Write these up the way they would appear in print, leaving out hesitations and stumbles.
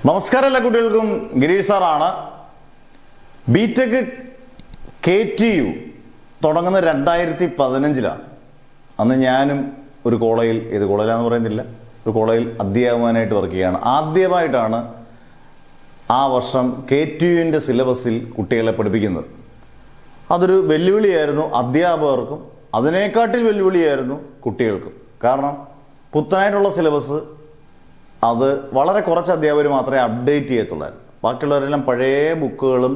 നമസ്കാരം എല്ലാ കുട്ടികൾക്കും. ഗിരീഷ് സാറാണ്. ബിടെക് KTU തുടങ്ങുന്നത് 2015-ലാണ്. അന്ന് ഞാനും ഒരു കോളേജിൽ, ഏത് കോളേജിലാണെന്ന് പറയുന്നില്ല, ഒരു കോളേജിൽ അധ്യാപകനായിട്ട് വർക്ക് ചെയ്യുകയാണ്. ആദ്യമായിട്ടാണ് ആ വർഷം KTUവിൻ്റെ സിലബസിൽ കുട്ടികളെ പഠിപ്പിക്കുന്നത്. അതൊരു വെല്ലുവിളിയായിരുന്നു അധ്യാപകർക്കും, അതിനേക്കാട്ടിൽ വെല്ലുവിളിയായിരുന്നു കുട്ടികൾക്കും. കാരണം പുത്തനായിട്ടുള്ള സിലബസ് അത് വളരെ കുറച്ച് അധ്യാപകർ മാത്രമേ അപ്ഡേറ്റ് ചെയ്യത്തുള്ളായിരുന്നു. ബാക്കിയുള്ളവരെല്ലാം പഴയ ബുക്കുകളും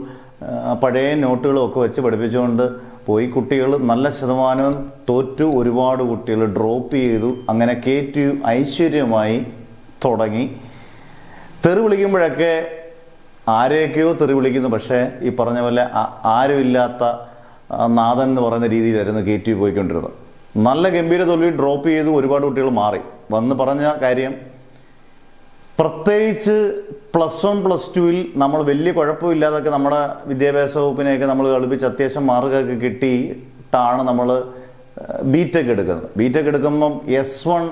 പഴയ നോട്ടുകളും ഒക്കെ വെച്ച് പഠിപ്പിച്ചുകൊണ്ട് പോയി. കുട്ടികൾ നല്ല ശതമാനവും തോറ്റു, ഒരുപാട് കുട്ടികൾ ഡ്രോപ്പ് ചെയ്തു. അങ്ങനെ KTU ഐശ്വര്യമായി തുടങ്ങി. തെറി വിളിക്കുമ്പോഴൊക്കെ ആരെയൊക്കെയോ തെറി വിളിക്കുന്നു. പക്ഷേ ഈ പറഞ്ഞ പോലെ ആരുമില്ലാത്ത നാഥൻ എന്ന് പറയുന്ന രീതിയിലായിരുന്നു KTU പോയിക്കൊണ്ടിരുന്നത്. നല്ല ഗംഭീര തോൽവി ഡ്രോപ്പ് ചെയ്തു, ഒരുപാട് കുട്ടികൾ മാറി. വന്ന് പറഞ്ഞ കാര്യം, പ്രത്യേകിച്ച് +1 +2-ൽ നമ്മൾ വലിയ കുഴപ്പമില്ലാതൊക്കെ നമ്മുടെ വിദ്യാഭ്യാസ വകുപ്പിനെയൊക്കെ നമ്മൾ കളിപ്പിച്ച് അത്യാവശ്യം മാർക്കൊക്കെ കിട്ടിയിട്ടാണ് നമ്മൾ ബിടെക് എടുക്കുന്നത്. ബിടെക് എടുക്കുമ്പം S1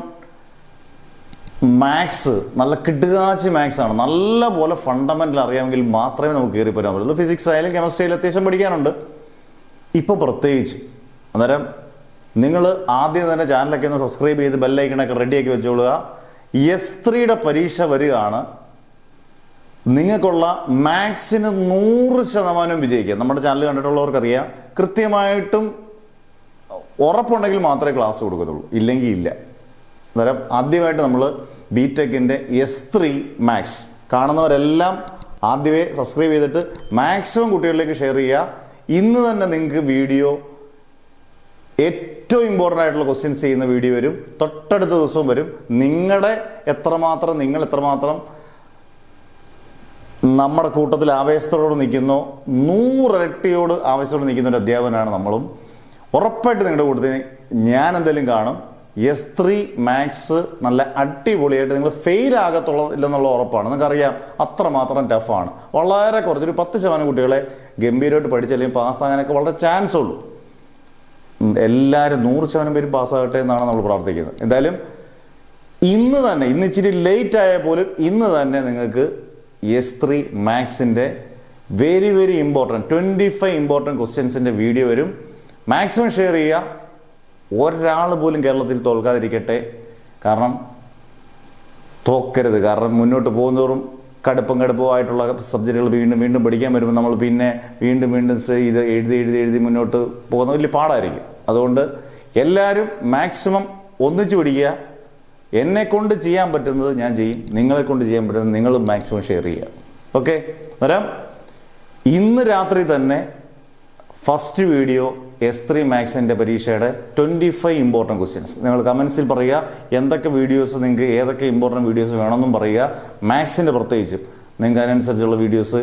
മാത്സ് നല്ല കിട്ടുകാച്ചി മാത്സ് ആണ്. നല്ല പോലെ ഫണ്ടമെന്റൽ അറിയാമെങ്കിൽ മാത്രമേ നമുക്ക് കയറി പോരാൻ പറ്റുള്ളൂ. ഫിസിക്സ് ആയാലും കെമിസ്ട്രി ആയാലും അത്യാവശ്യം പഠിക്കാനുണ്ട്. ഇപ്പോൾ പ്രത്യേകിച്ച് അന്നേരം നിങ്ങൾ ആദ്യം തന്നെ ചാനലൊക്കെ ഒന്ന് സബ്സ്ക്രൈബ് ചെയ്ത് ബെല്ലൈക്കണൊക്കെ റെഡിയാക്കി വെച്ചോളുക. S3-യുടെ പരീക്ഷ വരികയാണ്. നിങ്ങൾക്കുള്ള മാത്സിന് 100% വിജയിക്കുക. നമ്മുടെ ചാനൽ കണ്ടിട്ടുള്ളവർക്കറിയാം. കൃത്യമായിട്ടും ഉറപ്പുണ്ടെങ്കിൽ മാത്രമേ ക്ലാസ് കൊടുക്കത്തുള്ളൂ, ഇല്ലെങ്കിൽ ഇല്ല. അന്നേരം ആദ്യമായിട്ട് നമ്മൾ ബിടെക്കിൻ്റെ S3 മാത്സ് കാണുന്നവരെല്ലാം ആദ്യമേ സബ്സ്ക്രൈബ് ചെയ്തിട്ട് മാക്സിമം കുട്ടികളിലേക്ക് ഷെയർ ചെയ്യുക. ഇന്ന് തന്നെ നിങ്ങൾക്ക് വീഡിയോ, ഏറ്റവും ഇമ്പോർട്ടൻ്റ് ആയിട്ടുള്ള ക്വസ്റ്റ്യൻസ് ചെയ്യുന്ന വീഡിയോ വരും. തൊട്ടടുത്ത ദിവസവും വരും. നിങ്ങൾ എത്രമാത്രം നമ്മുടെ കൂട്ടത്തിൽ ആവേശത്തോട് നിൽക്കുന്നോ, 100 ഇരട്ടിയോട് ആവേശത്തോട് നിൽക്കുന്ന ഒരു അധ്യാപകനാണ് നമ്മളും. ഉറപ്പായിട്ട് നിങ്ങളുടെ കൂട്ടത്തിൽ ഞാൻ എന്തെങ്കിലും കാണും. S3 മാത്സ് നല്ല അടിപൊളിയായിട്ട് നിങ്ങൾ ഫെയിൽ ഇല്ലെന്നുള്ള ഉറപ്പാണ്. നിങ്ങൾക്കറിയാം അത്രമാത്രം ടഫാണ്. വളരെ കുറച്ചൊരു 10% കുട്ടികളെ ഗംഭീരമായിട്ട് പഠിച്ചല്ലെങ്കിൽ പാസ്സാകാനൊക്കെ വളരെ ചാൻസ് ഉള്ളൂ. എല്ലാവരും 100% പേരും പാസ്സാകട്ടെ എന്നാണ് നമ്മൾ പ്രാർത്ഥിക്കുന്നത്. എന്തായാലും ഇന്ന് ഇച്ചിരി ലേറ്റ് ആയാൽ പോലും ഇന്ന് തന്നെ നിങ്ങൾക്ക് S3 മാത്സിൻ്റെ വെരി ഇമ്പോർട്ടൻറ്റ് 25 ഇമ്പോർട്ടൻറ്റ് ക്വസ്റ്റ്യൻസിൻ്റെ വീഡിയോ വരും. മാക്സിമം ഷെയർ ചെയ്യുക. ഒരാൾ പോലും കേരളത്തിൽ തോൽക്കാതിരിക്കട്ടെ. കാരണം തോക്കരുത്. കാരണം മുന്നോട്ട് പോകുന്നതോറും കടുപ്പമായിട്ടുള്ള സബ്ജക്റ്റുകൾ വീണ്ടും പഠിക്കാൻ വരുമ്പോൾ നമ്മൾ പിന്നെ വീണ്ടും ഇത് എഴുതി മുന്നോട്ട് പോകുന്ന വലിയ പാടായിരിക്കും. അതുകൊണ്ട് എല്ലാവരും മാക്സിമം ഒന്നിച്ച് പിടിക്കുക. എന്നെ കൊണ്ട് ചെയ്യാൻ പറ്റുന്നത് ഞാൻ ചെയ്യും, നിങ്ങളെ കൊണ്ട് ചെയ്യാൻ പറ്റുന്നത് നിങ്ങൾ മാക്സിമം ഷെയർ ചെയ്യുക. ഓക്കെ, അന്നേരം ഇന്ന് രാത്രി തന്നെ ഫസ്റ്റ് വീഡിയോ S3 മാത്സിൻ്റെ പരീക്ഷയുടെ 25 ഇമ്പോർട്ടൻറ്റ് ക്വസ്റ്റ്യൻസ് നിങ്ങൾ കമൻസിൽ പറയുക. എന്തൊക്കെ വീഡിയോസ് നിങ്ങൾക്ക്, ഏതൊക്കെ ഇമ്പോർട്ടൻറ്റ് വീഡിയോസ് വേണമെന്നും പറയുക. മാത്സിൻ്റെ പ്രത്യേകിച്ചും നിങ്ങൾക്ക് അതിനനുസരിച്ചുള്ള വീഡിയോസ്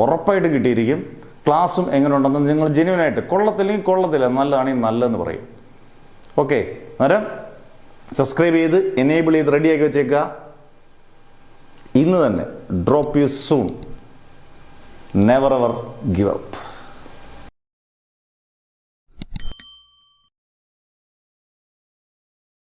ഉറപ്പായിട്ട് കിട്ടിയിരിക്കും. ക്ലാസ്സും എങ്ങനെ ഉണ്ടെന്ന് നിങ്ങൾ ജെന്യുവനായിട്ട്, കൊള്ളത്തില്ലെങ്കിൽ കൊള്ളത്തില്ല, നല്ലതാണെങ്കിൽ നല്ലതെന്ന് പറയും. ഓക്കെ, അന്നേരം സബ്സ്ക്രൈബ് ചെയ്ത് എനേബിൾ ചെയ്ത് റെഡിയാക്കി വെച്ചേക്കുക. ഇന്ന് തന്നെ drop you soon, never ever give up.